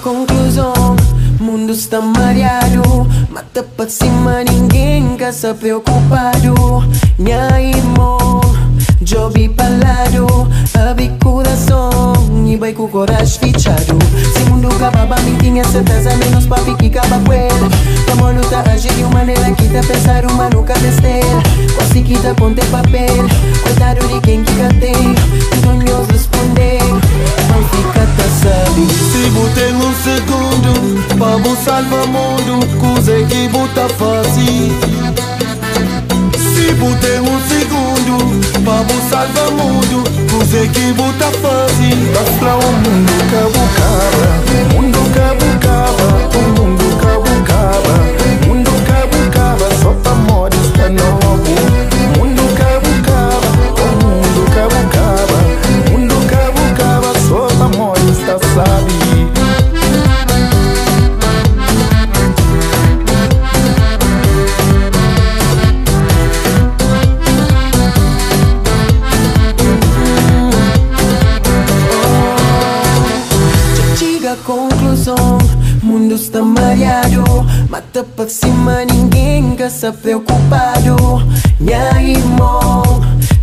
Conclusão, mundo está mareado, mata pra cima, ninguém quer se preocupado. Minha irmã, job palado, abre coração e vai com o coração fechado. Se o mundo acabava, nem tinha certeza, menos papi que acaba com ele. Como luta agir de uma maneira que tá pensar uma nunca besteira. Quase que tá com teu papel, coitado de quem que tem, então Deus responder, não fica tá sabe. Se botem um segundo, vamos salvar o mundo, coisa que bota fácil. Se botem um segundo, vamos salvar o mundo, coisa que bota fácil. Dá pra o mundo cabucaba, o mundo cabucaba, o mundo cabucaba, o mundo cabucaba, só pra morrer está novo. O mundo cabucaba, o mundo cabucaba, o mundo cabucaba, só pra morrer está sabe. Conclusão, mundo está mareado, mata pra cima, ninguém quer se preocupado. Minha irmã,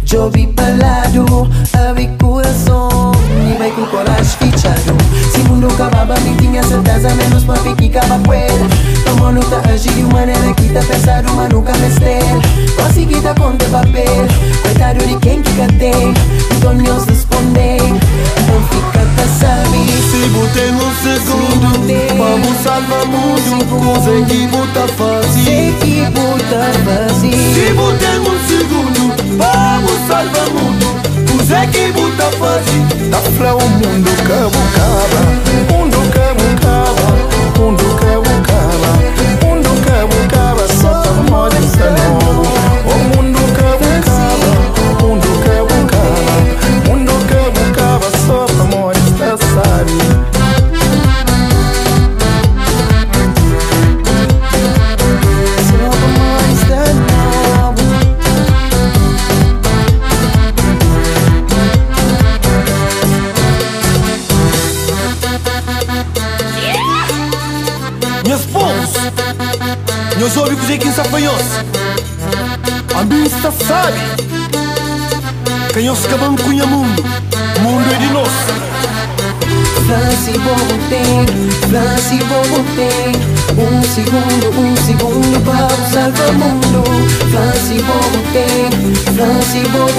job palado, abre coração e vai com o coração fechado. Se o mundo acabava, nem tinha certeza, menos papi que acaba com ele. Como não tá agir de maneira que tá pensado, mas nunca besteira. Quase que tá com teu papel, coitado de quem que tem, então Deus responder, não fica tá sabe. Se botem um segundo, vamos salvar o mundo, coisa que bota fácil. Sei que bota fácil. Se botem um segundo, vamos salvar o mundo, coisa que bota fácil. Dá pra o mundo cabucaba, mundo cabucaba, mundo cabucaba, mundo cabucaba, só pra morrer está novo. O mundo cabucaba, mundo cabucaba, mundo cabucaba, só pra morrer está sabe. Meus povos, meus óbvios e quem se apanhou-se, a mim está sabe, quem os cabam cunha mundo, mundo é de nós. Franci Bobo tem um segundo para salvar o mundo. Franci Bobo